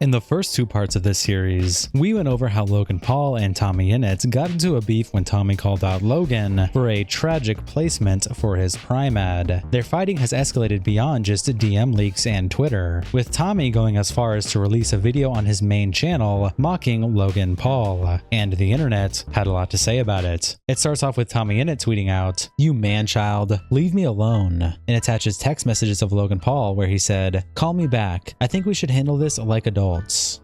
In the first two parts of this series, we went over how Logan Paul and TommyInnit got into a beef when Tommy called out Logan for a tragic placement for his Prime ad. Their fighting has escalated beyond just DM leaks and Twitter, with Tommy going as far as to release a video on his main channel mocking Logan Paul, and the internet had a lot to say about it. It starts off with TommyInnit tweeting out, "You man-child, leave me alone," and attaches text messages of Logan Paul where he said, "Call me back. I think we should handle this like adults."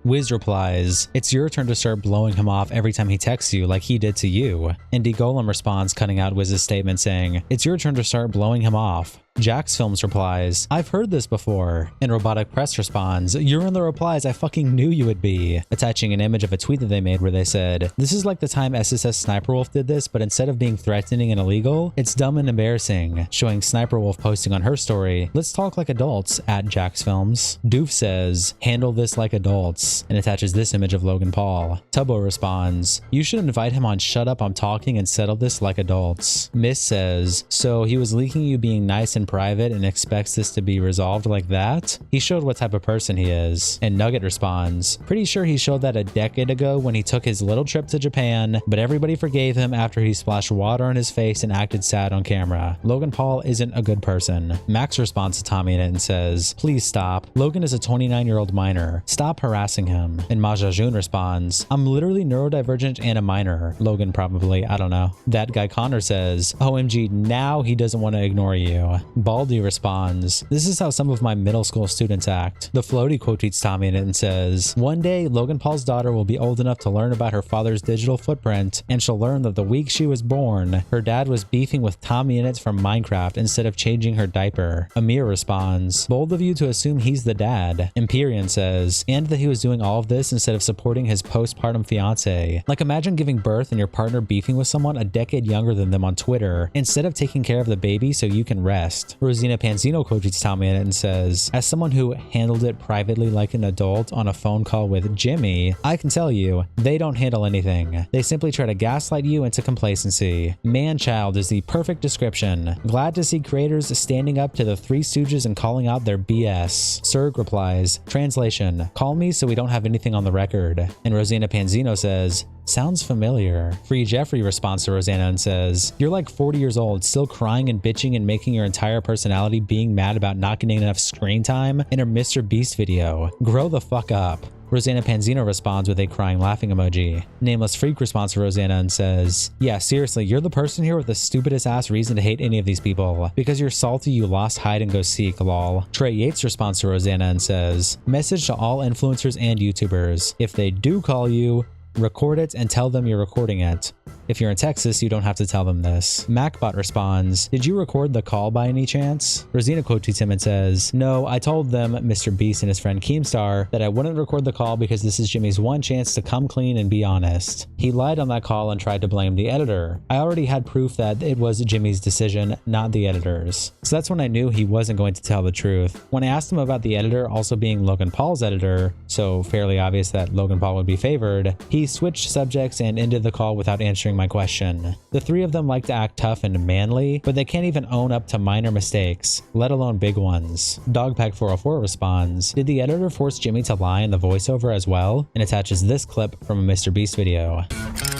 Wiz replies, "It's your turn to start blowing him off every time he texts you like he did to you." And D Golem responds, cutting out Wiz's statement saying, "It's your turn to start blowing him off." Jax Films replies, "I've heard this before." And Robotic Press responds, "You're in the replies I fucking knew you would be," attaching an image of a tweet that they made where they said, "This is like the time SSS Sniper Wolf did this, but instead of being threatening and illegal, it's dumb and embarrassing," showing Sniper Wolf posting on her story, "Let's talk like adults," at Jax Films. Doof says, "Handle this like adults," and attaches this image of Logan Paul. Tubbo responds, "You should invite him on Shut Up I'm Talking and settle this like adults." Miss says, "So he was leaking you being nice and private and expects this to be resolved like that? He showed what type of person he is." And Nugget responds, "Pretty sure he showed that a decade ago when he took his little trip to Japan, but everybody forgave him after he splashed water on his face and acted sad on camera. Logan Paul isn't a good person." Max responds to TommyInnit and says, "Please stop. Logan is a 29-year-old minor. Stop harassing him." And Maja June responds, "I'm literally neurodivergent and a minor." Logan probably, I don't know. That guy Connor says, "OMG, now he doesn't want to ignore you." Baldy responds, "This is how some of my middle school students act." The Floaty quote tweets TommyInnit and says, "One day, Logan Paul's daughter will be old enough to learn about her father's digital footprint, and she'll learn that the week she was born, her dad was beefing with TommyInnit from Minecraft instead of changing her diaper." Amir responds, "Bold of you to assume he's the dad." Empyrean says, "And that he was doing all of this instead of supporting his postpartum fiance. Like, imagine giving birth and your partner beefing with someone a decade younger than them on Twitter, instead of taking care of the baby so you can rest." Rosina Panzino quote tweets TommyInnit and says, "As someone who handled it privately like an adult on a phone call with Jimmy, I can tell you, they don't handle anything. They simply try to gaslight you into complacency. Man-child is the perfect description. Glad to see creators standing up to the Three Stooges and calling out their BS." Serg replies, translation, "Call me so we don't have anything on the record." And Rosina Panzino says, "Sounds familiar." Free Jeffrey responds to Rosanna and says, "You're like 40 years old, still crying and bitching and making your entire personality being mad about not getting enough screen time in her Mr. Beast video. Grow the fuck up." Rosanna Panzino responds with a crying laughing emoji. Nameless Freak responds to Rosanna and says, "Yeah, seriously, you're the person here with the stupidest ass reason to hate any of these people. Because you're salty, you lost hide and go seek, lol." Trey Yates responds to Rosanna and says, "Message to all influencers and YouTubers. If they do call you, record it and tell them you're recording it. If you're in Texas, you don't have to tell them this." MacBot responds, "Did you record the call by any chance?" Rosina quote tweets him and says, "No, I told them, Mr. Beast and his friend Keemstar, that I wouldn't record the call because this is Jimmy's one chance to come clean and be honest. He lied on that call and tried to blame the editor. I already had proof that it was Jimmy's decision, not the editor's. So that's when I knew he wasn't going to tell the truth. When I asked him about the editor also being Logan Paul's editor, so fairly obvious that Logan Paul would be favored, he switched subjects and ended the call without answering my question. The three of them like to act tough and manly, but they can't even own up to minor mistakes, let alone big ones." Dogpack404 responds, "Did the editor force Jimmy to lie in the voiceover as well?" and attaches this clip from a Mr. Beast video.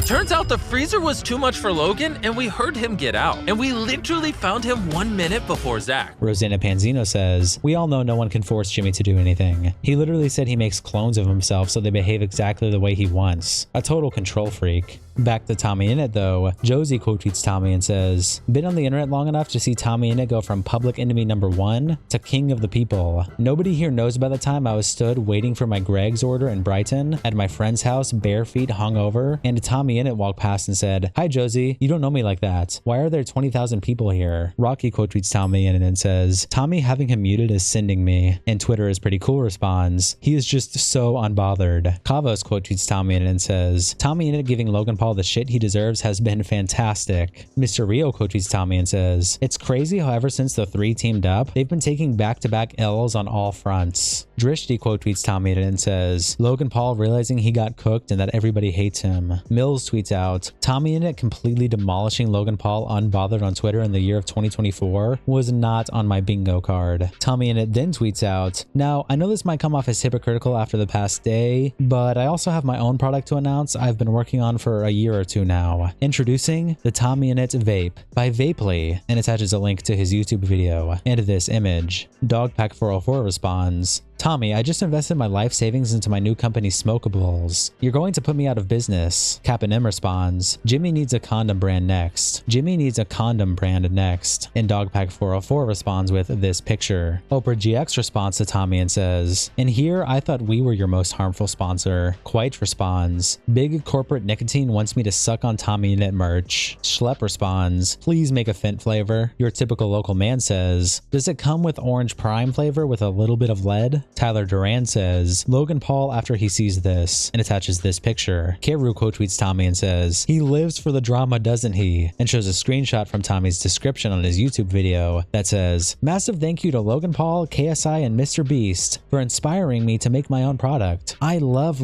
"Turns out the freezer was too much for Logan and we heard him get out. And we literally found him 1 minute before Zach." Rosanna Panzino says, "We all know no one can force Jimmy to do anything. He literally said he makes clones of himself so they behave exactly the way he wants. A total control freak." Back to TommyInnit though, Josie quote tweets Tommy and says, "Been on the internet long enough to see TommyInnit go from public enemy #1 to king of the people. Nobody here knows about the time I was stood waiting for my Greg's order in Brighton at my friend's house, bare feet, hungover, and TommyInnit walked past and said, 'Hi Josie, you don't know me like that. Why are there 20,000 people here?' Rocky quote tweets TommyInnit and says, 'Tommy having him muted is sending me.' And Twitter is pretty cool responds, 'He is just so unbothered.' Kavos quote tweets TommyInnit and says, 'TommyInnit giving Logan Paul Paul the shit he deserves has been fantastic. Mr. Rio quote tweets Tommy and says, "It's crazy how ever since the three teamed up, they've been taking back-to-back L's on all fronts." Drishti quote tweets Tommy and says, "Logan Paul realizing he got cooked and that everybody hates him." Mills tweets out, "TommyInnit completely demolishing Logan Paul unbothered on Twitter in the year of 2024 was not on my bingo card." TommyInnit then tweets out, "Now, I know this might come off as hypocritical after the past day, but I also have my own product to announce I've been working on for a year or two now. Introducing the TommyInnit Vape by Vapely," and attaches a link to his YouTube video and this image. Dogpack404 responds, "Tommy, I just invested my life savings into my new company Smokables. You're going to put me out of business." Cap'n M responds, "Jimmy needs a condom brand next. Jimmy needs a condom brand next." And Dogpack404 responds with this picture. Oprah GX responds to Tommy and says, "And here I thought we were your most harmful sponsor." Quite responds, "Big corporate nicotine wants me to suck on TommyInnit merch." Schlepp responds, "Please make a Fent flavor." Your typical local man says, "Does it come with orange prime flavor with a little bit of lead?" Tyler Duran says, "Logan Paul after he sees this," and attaches this picture. Keru quote tweets Tommy and says, "He lives for the drama, doesn't he?" and shows a screenshot from Tommy's description on his YouTube video that says, "Massive thank you to Logan Paul, KSI, and Mr. Beast for inspiring me to make my own product. I love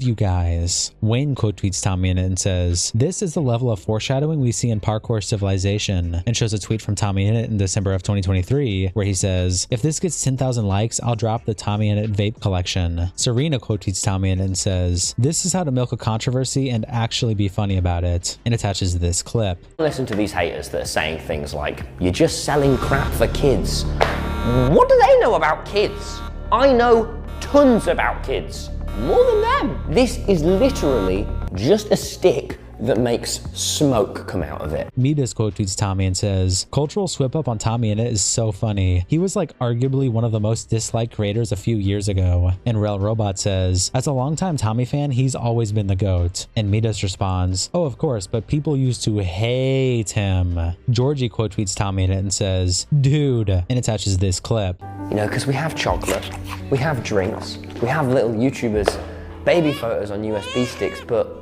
you guys." Wayne quote tweets Tommy and says, "This is the level of foreshadowing we see in Parkour Civilization," and shows a tweet from Tommy in December of 2023 where he says, "If this gets 10,000 likes, I'll drop the TommyInnit vape collection." Serena quote tweets Tommy and says, "This is how to milk a controversy and actually be funny about it," and attaches this clip. Listen to these haters that are saying things like, "You're just selling crap for kids." What do they know about kids? I know tons about kids. More than them. This is literally just a stick that makes smoke come out of it. Midas quote tweets Tommy and says, "Cultural swip up on TommyInnit is so funny. He was like arguably one of the most disliked creators a few years ago." And Rel Robot says, "As a longtime Tommy fan, he's always been the GOAT." And Midas responds, "Oh, of course, but people used to hate him." Georgie quote tweets TommyInnit and says, "Dude," and attaches this clip. You know, because we have chocolate, we have drinks, we have little YouTubers, baby photos on USB sticks, but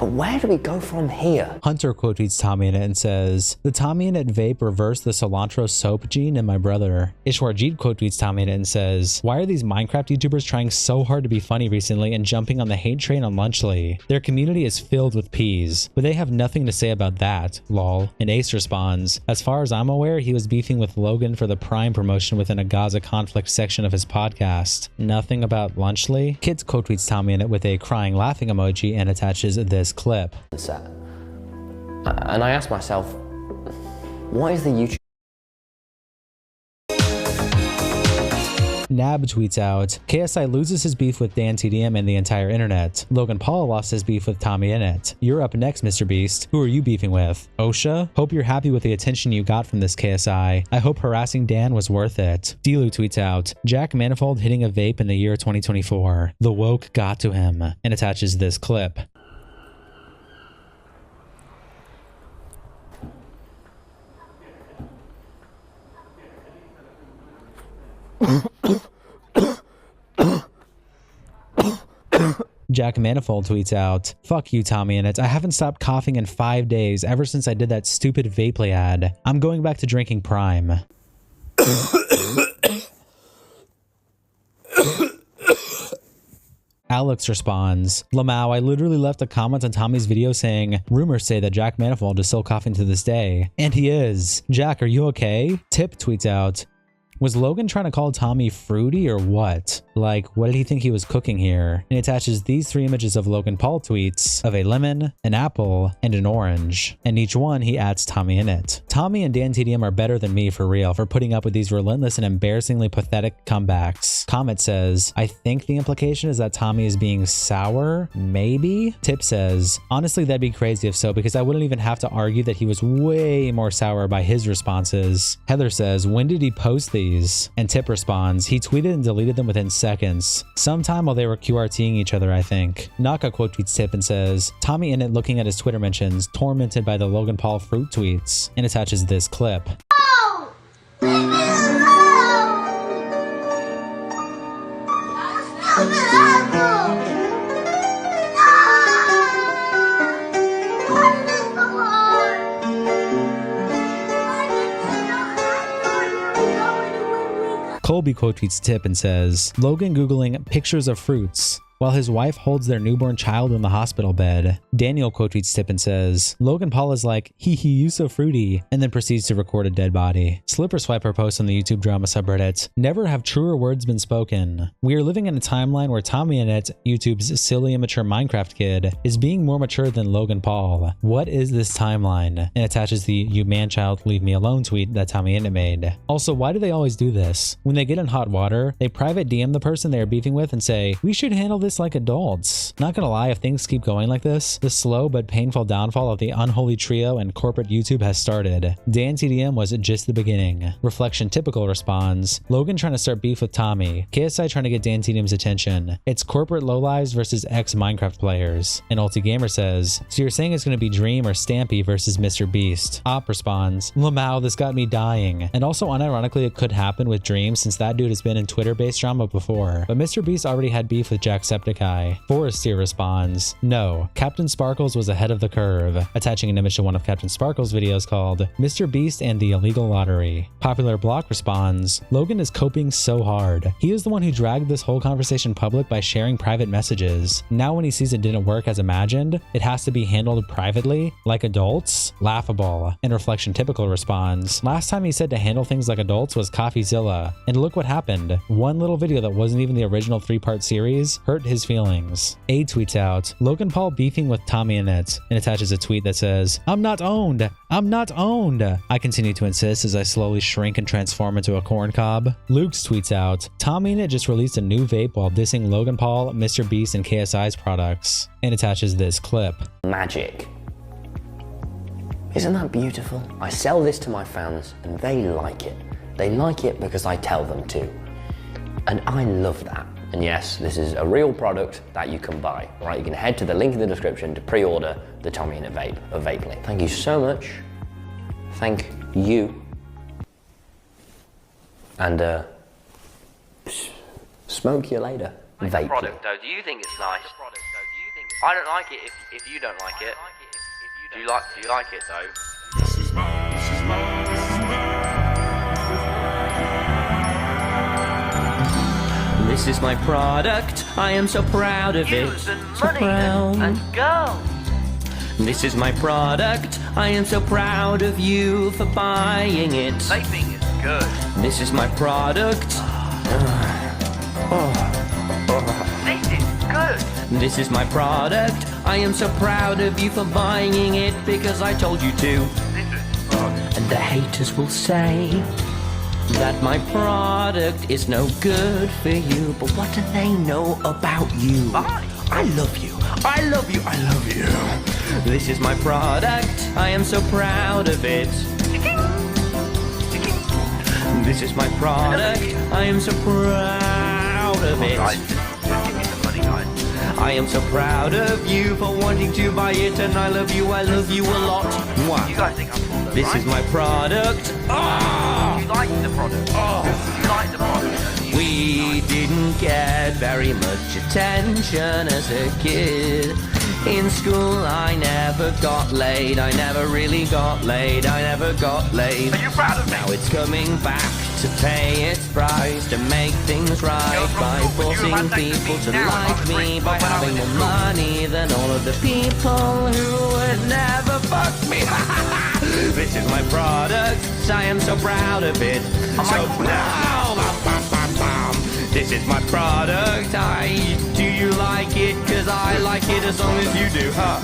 where do we go from here? Hunter quote tweets TommyInnit and says, "The TommyInnit vape reversed the cilantro soap gene in my brother." Ishwarjeet quote tweets TommyInnit and says, "Why are these Minecraft YouTubers trying so hard to be funny recently and jumping on the hate train on Lunchly? Their community is filled with peas, but they have nothing to say about that, lol." And Ace responds, "As far as I'm aware, he was beefing with Logan for the Prime promotion within a Gaza conflict section of his podcast. Nothing about Lunchly?" Kids quote tweets TommyInnit with a crying laughing emoji and attaches this clip. And I asked myself, what is the YouTube? Nab tweets out, "KSI loses his beef with Dan TDM and the entire internet. Logan Paul lost his beef with TommyInnit. You're up next, Mr. Beast. Who are you beefing with? OSHA? Hope you're happy with the attention you got from this, KSI. I hope harassing Dan was worth it." Delu tweets out, "Jack Manifold hitting a vape in the year 2024. The woke got to him," and attaches this clip. Jack Manifold tweets out, "Fuck you, TommyInnit. I haven't stopped coughing in 5 days ever since I did that stupid Vapely ad. I'm going back to drinking Prime." Alex responds, "Lamau, I literally left a comment on Tommy's video saying, rumors say that Jack Manifold is still coughing to this day. And he is. Jack, are you okay?" Tip tweets out, "Was Logan trying to call Tommy fruity or what? Like, what did he think he was cooking here?" And he attaches these 3 images of Logan Paul tweets of a lemon, an apple, and an orange. And each one he adds TommyInnit. Tommy and Dan TDM are better than me for real for putting up with these relentless and embarrassingly pathetic comebacks. Comet says, "I think the implication is that Tommy is being sour, maybe?" Tip says, "Honestly, that'd be crazy if so, because I wouldn't even have to argue that he was way more sour by his responses." Heather says, "When did he post these?" And Tip responds, "He tweeted and deleted them within seconds. Sometime while they were QRTing each other, I think." Naka quote tweets Tip and says, "TommyInnit looking at his Twitter mentions, tormented by the Logan Paul fruit tweets," and attaches this clip. No! Leave me alone! Stop it, asshole! No! Colby quote tweets Tip and says, Logan Googling pictures of fruits while his wife holds their newborn child in the hospital bed. Daniel quote tweets Tip and says, Logan Paul is like, hee hee, you so fruity, and then proceeds to record a dead body. Slipper Swiper posts on the YouTube drama subreddit, never have truer words been spoken. We are living in a timeline where TommyInnit, YouTube's silly immature Minecraft kid, is being more mature than Logan Paul. What is this timeline? And attaches the you man child leave me alone tweet that TommyInnit made. Also, why do they always do this? When they get in hot water, they private DM the person they are beefing with and say, we should handle this like adults. Not gonna lie, if things keep going like this, the slow but painful downfall of the unholy trio and corporate YouTube has started. Dan TDM was just the beginning. Reflection Typical responds, Logan trying to start beef with Tommy. KSI trying to get Dan TDM's attention. It's corporate lowlives versus ex-Minecraft players. And Ulti Gamer says, so you're saying it's gonna be Dream or Stampy versus Mr. Beast. Op responds, Lamau, this got me dying. And also unironically, it could happen with Dream since that dude has been in Twitter-based drama before. But Mr. Beast already had beef with Jacksepticeye. Forestier responds, no, Captain Sparkles was ahead of the curve, attaching an image to one of Captain Sparkles' videos called Mr. Beast and the Illegal Lottery. Popular Block responds, Logan is coping so hard. He is the one who dragged this whole conversation public by sharing private messages. Now when he sees it didn't work as imagined, it has to be handled privately, like adults? Laughable. And Reflection Typical responds, last time he said to handle things like adults was CoffeeZilla, and look what happened. One little video that wasn't even the original 3-part series hurt his feelings. A tweets out, Logan Paul beefing with TommyInnit, and attaches a tweet that says, I'm not owned! I'm not owned! I continue to insist as I slowly shrink and transform into a corn cob. Luke's tweets out, TommyInnit just released a new vape while dissing Logan Paul, Mr. Beast, and KSI's products, and attaches this clip. Magic. Isn't that beautiful? I sell this to my fans and they like it. They like it because I tell them to. And I love that. And yes, this is a real product that you can buy. Right, you can head to the link in the description to pre-order the TommyInnit vape of Vapely. Thank you so much. Thank you. And smoke you later. Vapely. Product though, do you think it's nice? I don't like it if you don't like it. Do you like it though? This is This is my product, I am so proud of it. So proud. And go. This is my product, I am so proud of you for buying it. Vaping is good. This is my product. This is good. This is my product, I am so proud of you for buying it because I told you to. And the haters will say that my product is no good for you, but what do they know about you? I love you, I love you, I love you. This is my product, I am so proud of it. This is my product, I am so proud of it. I am so proud of you for wanting to buy it, and I love you a lot. Mwah. You guys think I'm cool, though, This is my product. Oh! You like the product? Oh! You like the product? We didn't get very much attention as a kid. In school I never got laid, I never really got laid, I never got laid. Are you proud of me? Now it's coming back to pay its price, to make things right by forcing people to like me, by having more money than all of the people who would never fuck me. This is my product, I am so proud of it. So proud. This is my product, do you like it? Cause I like it as long as you do, huh?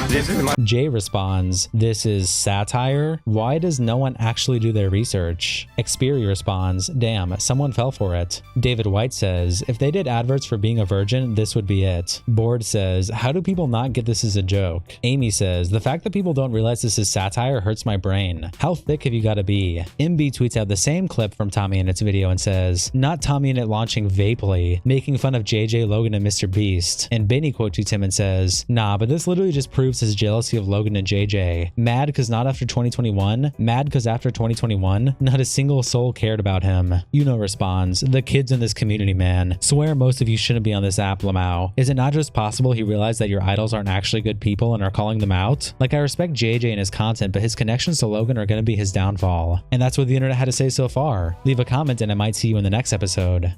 This is my... Jay responds, this is satire? Why does no one actually do their research? Xperi responds, damn, someone fell for it. David White says, if they did adverts for being a virgin, this would be it. Board says, how do people not get this as a joke? Amy says, the fact that people don't realize this is satire hurts my brain. How thick have you gotta be? MB tweets out the same clip from TommyInnit's video and says, not TommyInnit launching Vapely, making fun of JJ, Logan, and Mr. Beast. And Benny quote tweets him and says, says, nah, but this literally just proves his jealousy of Logan and JJ. Mad because not after 2021? Mad because after 2021, not a single soul cared about him. Yuno responds, the kids in this community, man. Swear most of you shouldn't be on this app, Lamau. Is it not just possible he realized that your idols aren't actually good people and are calling them out? Like, I respect JJ and his content, but his connections to Logan are going to be his downfall. And that's what the internet had to say so far. Leave a comment and I might see you in the next episode.